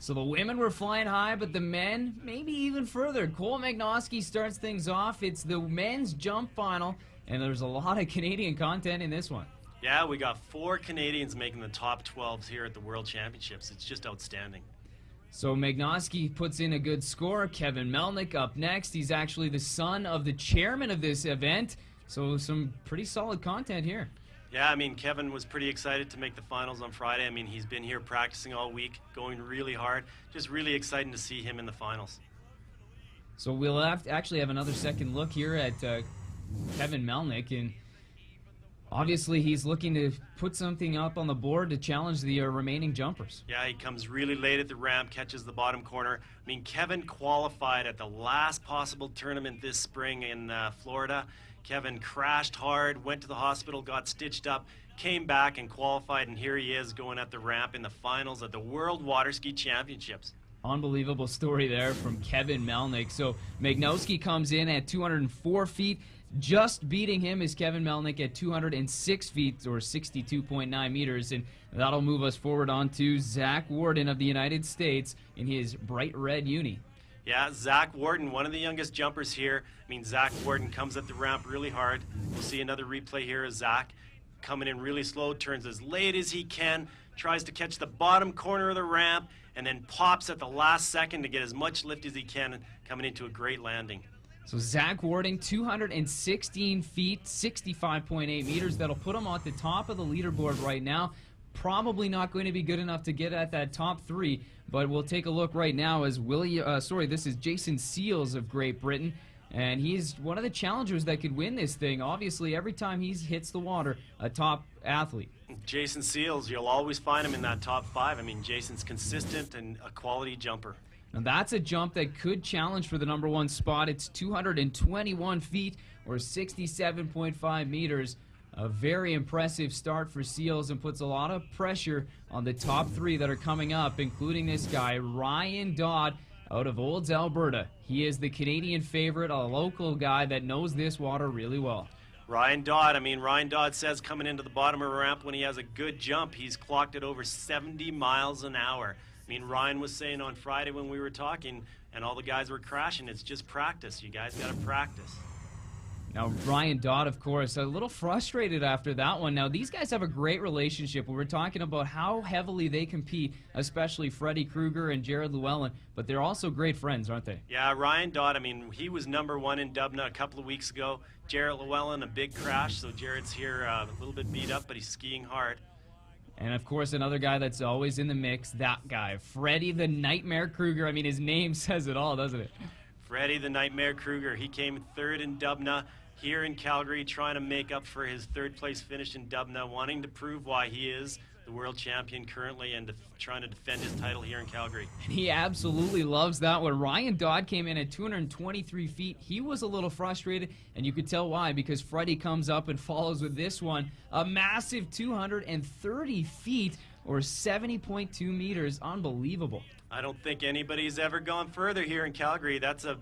So the women were flying high, but the men maybe even further. Cole Magnoski starts things off. It's the men's jump final, and there's a lot of Canadian content in this one. Yeah, we got 4 Canadians making the top 12s here at the World Championships. It's just outstanding. So Magnoski puts in a good score. Kevin Melnick up next. He's actually the son of the chairman of this event. So some pretty solid content here. Yeah, I mean, Kevin was pretty excited to make the finals on Friday. I mean, he's been here practicing all week, going really hard. Just really exciting to see him in the finals. So we'll actually have another second look here at Kevin Melnick, and obviously he's looking to put something up on the board to challenge the remaining jumpers. Yeah, he comes really late at the ramp, catches the bottom corner. I mean, Kevin qualified at the last possible tournament this spring in Florida. Kevin crashed hard, went to the hospital, got stitched up, came back and qualified, and here he is going at the ramp in the finals at the World Water Ski Championships. Unbelievable story there from Kevin Melnick. So Magnoski comes in at 204 feet. Just beating him is Kevin Melnick at 206 feet, or 62.9 meters, and that'll move us forward on to Zach Warden of the United States in his bright red uni. Yeah, Zach Warden, one of the youngest jumpers here. I mean, Zach Warden comes at the ramp really hard. We'll see another replay here of Zach coming in really slow, turns as late as he can, tries to catch the bottom corner of the ramp, and then pops at the last second to get as much lift as he can, coming into a great landing. So Zach Warden, 216 feet, 65.8 meters. That'll put him at the top of the leaderboard right now. Probably not going to be good enough to get at that top 3, but we'll take a look right now as this is Jason Seals of Great Britain, and he's one of the challengers that could win this thing. Obviously, every time he hits the water, a top athlete. Jason Seals, you'll always find him in that top 5. I mean, Jason's consistent and a quality jumper. Now that's a jump that could challenge for the #1 spot. It's 221 feet, or 67.5 meters. A very impressive start for Seals, and puts a lot of pressure on the top 3 that are coming up, including this guy, Ryan Dodd, out of Olds, Alberta. He is the Canadian favorite, a local guy that knows this water really well. Ryan Dodd, I mean, Ryan Dodd says coming into the bottom of a ramp when he has a good jump, he's clocked at over 70 miles an hour. I mean, Ryan was saying on Friday when we were talking, and all the guys were crashing, it's just practice. You guys got to practice. Now, Ryan Dodd, of course, a little frustrated after that one. Now, these guys have a great relationship. We were talking about how heavily they compete, especially Freddie Krueger and Jared Llewellyn, but they're also great friends, aren't they? Yeah, Ryan Dodd, I mean, he was #1 in Dubna a couple of weeks ago. Jared Llewellyn, a big crash, so Jared's here a little bit beat up, but he's skiing hard. And, of course, another guy that's always in the mix, that guy, Freddie the Nightmare Krueger. I mean, his name says it all, doesn't it? Freddie the Nightmare Krueger. He came 3rd in Dubna here in Calgary, trying to make up for his 3rd place finish in Dubna, wanting to prove why he is the world champion currently and trying to defend his title here in Calgary. And he absolutely loves that one. Ryan Dodd came in at 223 feet. He was a little frustrated, and you could tell why, because Freddie comes up and follows with this one, a massive 230 feet, or 70.2 meters. Unbelievable. I don't think anybody's ever gone further here in Calgary. That's a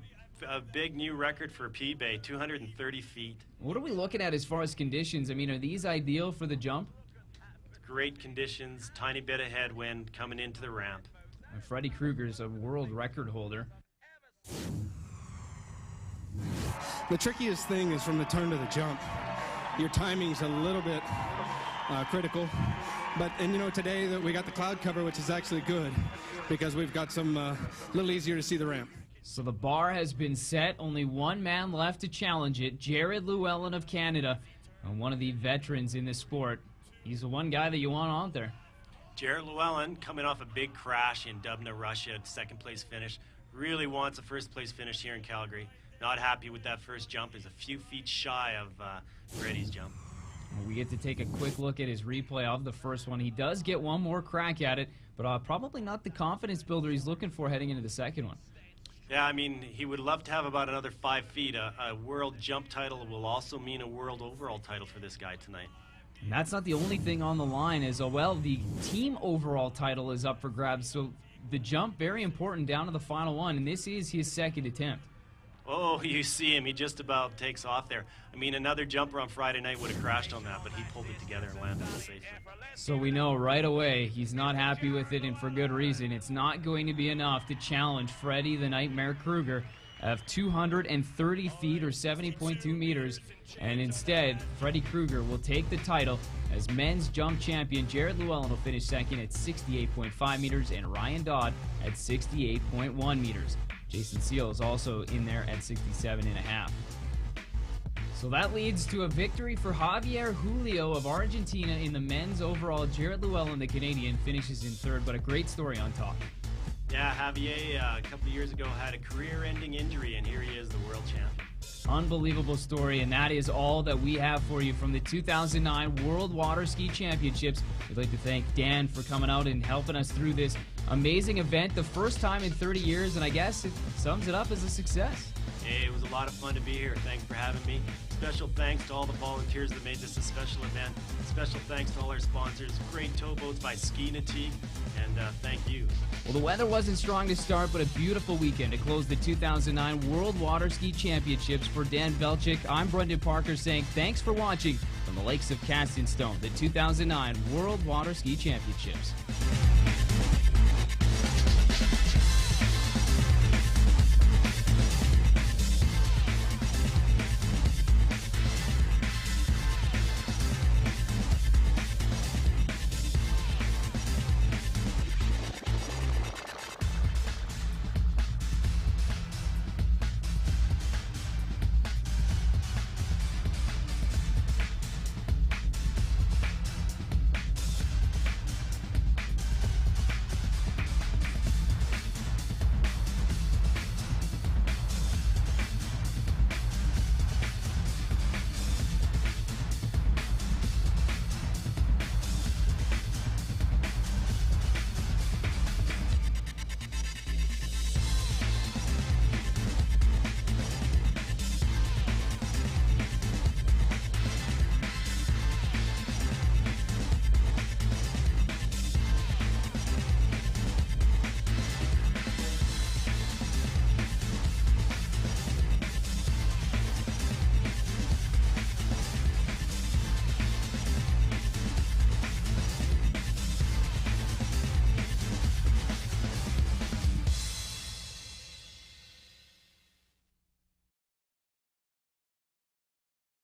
big new record for P-Bay, 230 feet. What are we looking at as far as conditions? I mean, are these ideal for the jump? Great conditions, tiny bit of headwind coming into the ramp. And Freddie Krueger's a world record holder. The trickiest thing is from the turn to the jump. Your timing's a little bit critical. And you know, today that we got the cloud cover, which is actually good because we've got some little easier to see the ramp. So the bar has been set. Only one man left to challenge it, Jared Llewellyn of Canada, and one of the veterans in this sport. He's the one guy that you want out there. Jared Llewellyn, coming off a big crash in Dubna, Russia, 2nd place finish, really wants a 1st place finish here in Calgary. Not happy with that first jump. Is a few feet shy of Freddie's jump. We get to take a quick look at his replay of the first one. He does get one more crack at it, but probably not the confidence builder he's looking for heading into the second one. Yeah, I mean, he would love to have about another 5 feet. A world jump title will also mean a world overall title for this guy tonight. And that's not the only thing on the line, as well, the team overall title is up for grabs. So the jump, very important down to the final one, and this is his 2nd attempt. Oh, you see him. He just about takes off there. I mean, another jumper on Friday night would have crashed on that, but he pulled it together and landed it safely. So we know right away he's not happy with it, and for good reason. It's not going to be enough to challenge Freddie the Nightmare Krueger of 230 feet or 70.2 meters, and instead Freddie Krueger will take the title as men's jump champion. Jared Llewellyn will finish second at 68.5 meters and Ryan Dodd at 68.1 meters. Jason Seal is also in there at 67.5. So that leads to a victory for Javier Julio of Argentina in the men's overall. Jared Llewellyn, the Canadian, finishes in third, but a great story on top. Yeah, Javier, a couple of years ago, had a career-ending injury, and here he is, the world champion. Unbelievable story, and that is all that we have for you from the 2009 World Water Ski Championships. We'd like to thank Dan for coming out and helping us through this amazing event, the first time in 30 years, and I guess it sums it up as a success. Hey, it was a lot of fun to be here. Thanks for having me. Special thanks to all the volunteers that made this a special event. Special thanks to all our sponsors. Great towboats by Ski Natique, and thank you. Well, the weather wasn't strong to start, but a beautiful weekend to close the 2009 World Water Ski Championships. For Dan Velchik, I'm Brendan Parker saying thanks for watching from the lakes of Castonstone, the 2009 World Water Ski Championships.